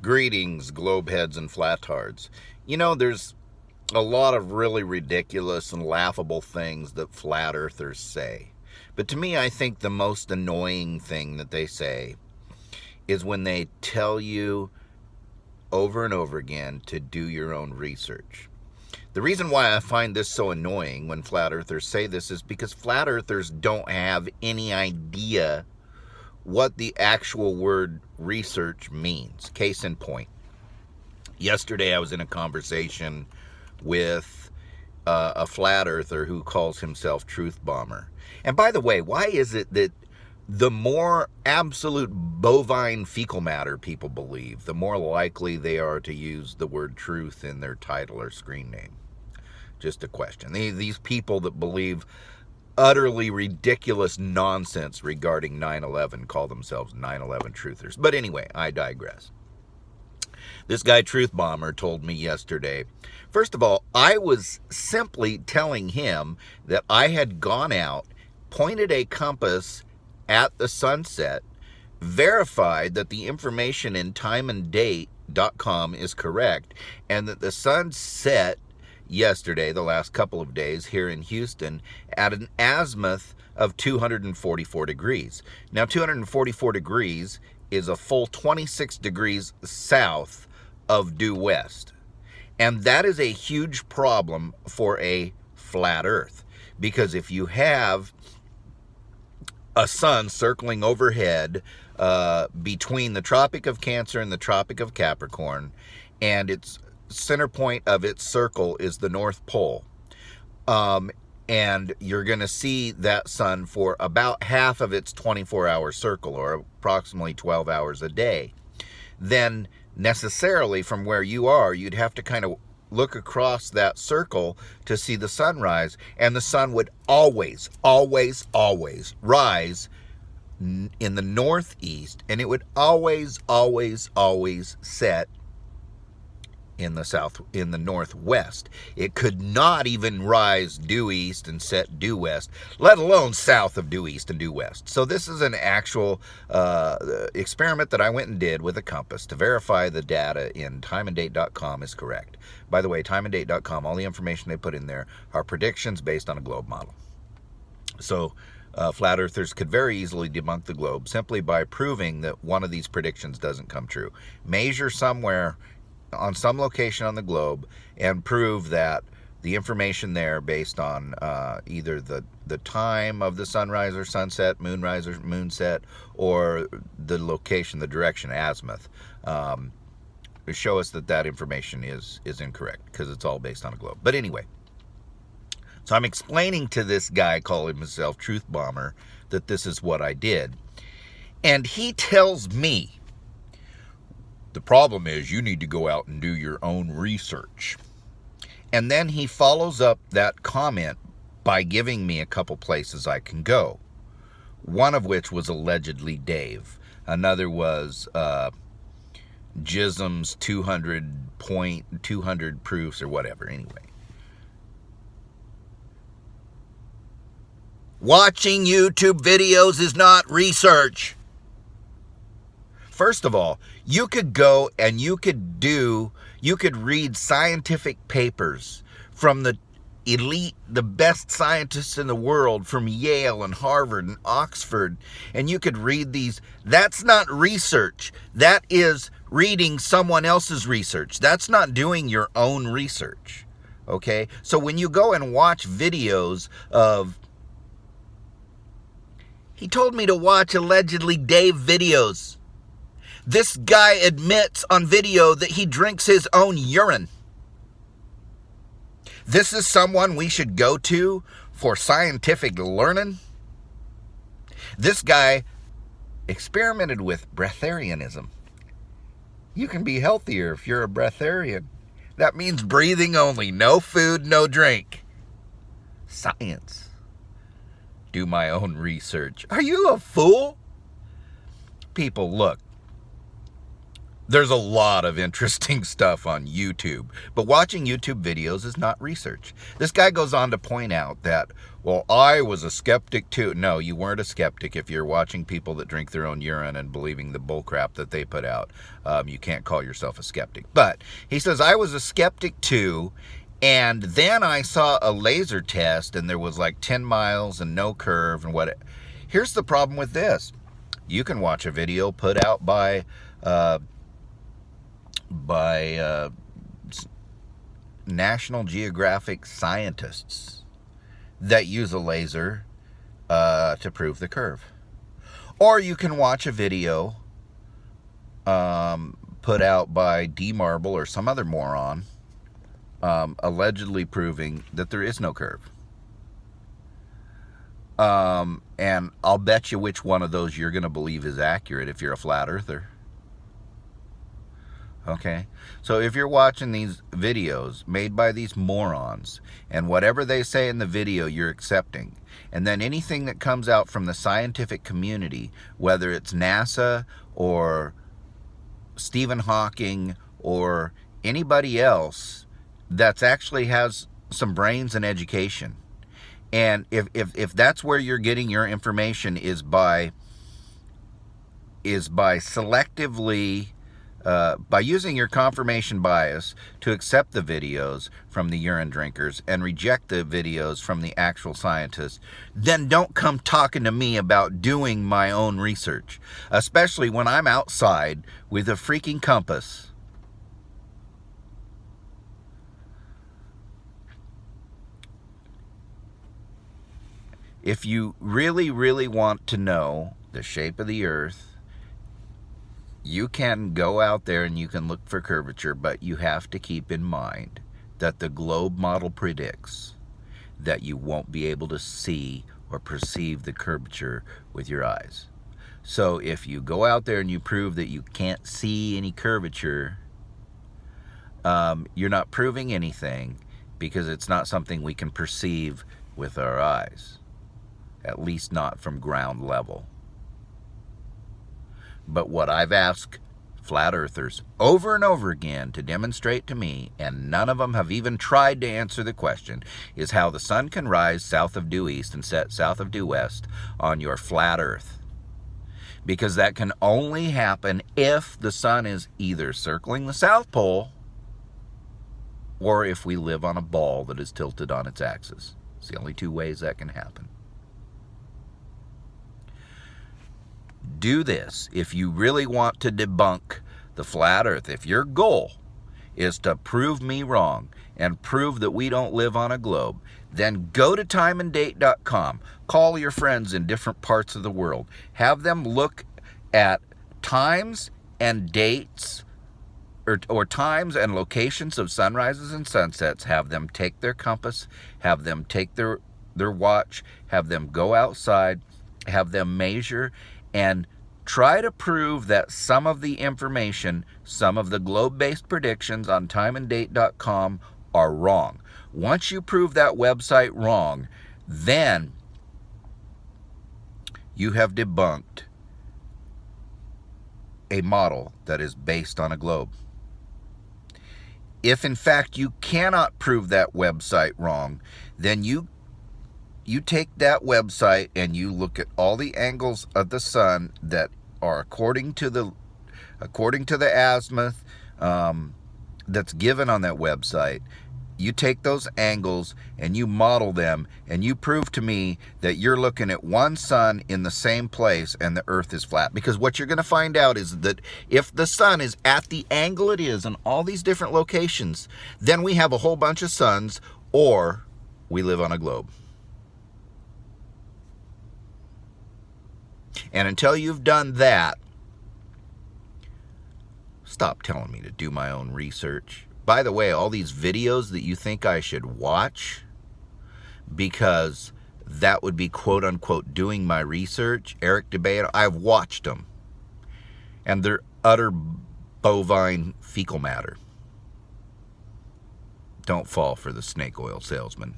Greetings, globeheads and flatards. You know, there's a lot of really ridiculous and laughable things that flat earthers say. But to me, I think the most annoying thing that they say is when they tell you over and over again to do your own research. The reason why I find this so annoying when flat earthers say this is because flat earthers don't have any idea what the actual word research means. Case in point, yesterday I was in a conversation with a flat earther who calls himself Truth Bomber. And by the way, why is it that the more absolute bovine fecal matter people believe, the more likely they are to use the word truth in their title or screen name? Just a question. These people that believe utterly ridiculous nonsense regarding 9/11 call themselves 9/11 truthers. But anyway, I digress. This guy, Truth Bomber, told me yesterday, first of all, I was simply telling him that I had gone out, pointed a compass at the sunset, verified that the information in timeanddate.com is correct, and that the sun set yesterday, the last couple of days here in Houston, at an azimuth of 244 degrees. Now, 244 degrees is a full 26 degrees south of due west. And that is a huge problem for a flat earth, because if you have a sun circling overhead between the Tropic of Cancer and the Tropic of Capricorn, and its center point of its circle is the North Pole, and you're going to see that sun for about half of its 24-hour circle, or approximately 12 hours a day, then necessarily from where you are, you'd have to kind of look across that circle to see the sunrise, and the sun would always rise in the northeast, and it would always set in the northwest. It could not even rise due east and set due west, let alone south of due east and due west. So this is an actual experiment that I went and did with a compass to verify the data in timeanddate.com is correct. By the way, timeanddate.com, all the information they put in there are predictions based on a globe model. So flat earthers could very easily debunk the globe simply by proving that one of these predictions doesn't come true. Measure somewhere on some location on the globe and prove that the information there based on either the time of the sunrise or sunset, moonrise or moonset, or the location, the direction, azimuth, show us that information is incorrect, because it's all based on a globe. But anyway, so I'm explaining to this guy calling himself Truth Bomber that this is what I did. And he tells me, the problem is you need to go out and do your own research. And then he follows up that comment by giving me a couple places I can go. One of which was allegedly Dave. Another was Jism's 200 proofs or whatever. Anyway. Watching YouTube videos is not research. First of all, you could go and you could read scientific papers from the elite, the best scientists in the world from Yale and Harvard and Oxford, and you could read these. That's not research. That is reading someone else's research. That's not doing your own research. Okay? So when you go and watch videos of, he told me to watch allegedly Dave videos. This guy admits on video that he drinks his own urine. This is someone we should go to for scientific learning? This guy experimented with breatharianism. You can be healthier if you're a breatharian. That means breathing only, no food, no drink. Science. Do my own research. Are you a fool? People, look. There's a lot of interesting stuff on YouTube, but watching YouTube videos is not research. This guy goes on to point out that, well, I was a skeptic too. No, you weren't a skeptic if you're watching people that drink their own urine and believing the bullcrap that they put out. You can't call yourself a skeptic. But he says, I was a skeptic too, and then I saw a laser test and there was like 10 miles and no curve and what. Here's the problem with this. You can watch a video put out by National Geographic scientists that use a laser to prove the curve. Or you can watch a video put out by D-Marble or some other moron allegedly proving that there is no curve. And I'll bet you which one of those you're going to believe is accurate if you're a flat earther. Okay, so if you're watching these videos made by these morons, and whatever they say in the video you're accepting, and then anything that comes out from the scientific community, whether it's NASA or Stephen Hawking or anybody else that's actually has some brains and education, and if that's where you're getting your information is by selectively by using your confirmation bias to accept the videos from the urine drinkers and reject the videos from the actual scientists, then don't come talking to me about doing my own research, especially when I'm outside with a freaking compass. If you really, really want to know the shape of the earth, you can go out there and you can look for curvature, but you have to keep in mind that the globe model predicts that you won't be able to see or perceive the curvature with your eyes. So if you go out there and you prove that you can't see any curvature, you're not proving anything, because it's not something we can perceive with our eyes, at least not from ground level. But what I've asked flat earthers over and over again to demonstrate to me, and none of them have even tried to answer the question, is how the sun can rise south of due east and set south of due west on your flat earth. Because that can only happen if the sun is either circling the South Pole or if we live on a ball that is tilted on its axis. It's the only two ways that can happen. Do this if you really want to debunk the flat earth. If your goal is to prove me wrong and prove that we don't live on a globe, then go to timeanddate.com. Call your friends in different parts of the world. Have them look at times and dates or times and locations of sunrises and sunsets. Have them take their compass, have them take their watch, have them go outside, have them measure, and try to prove that some of the information, some of the globe-based predictions on timeanddate.com are wrong. Once you prove that website wrong, then you have debunked a model that is based on a globe. If in fact you cannot prove that website wrong, then you take that website and you look at all the angles of the sun that are according to the azimuth that's given on that website. You take those angles and you model them, and you prove to me that you're looking at one sun in the same place and the earth is flat. Because what you're going to find out is that if the sun is at the angle it is in all these different locations, then we have a whole bunch of suns, or we live on a globe. And until you've done that, stop telling me to do my own research. By the way, all these videos that you think I should watch because that would be quote unquote doing my research, Eric DeBay, I've watched them. And they're utter bovine fecal matter. Don't fall for the snake oil salesman.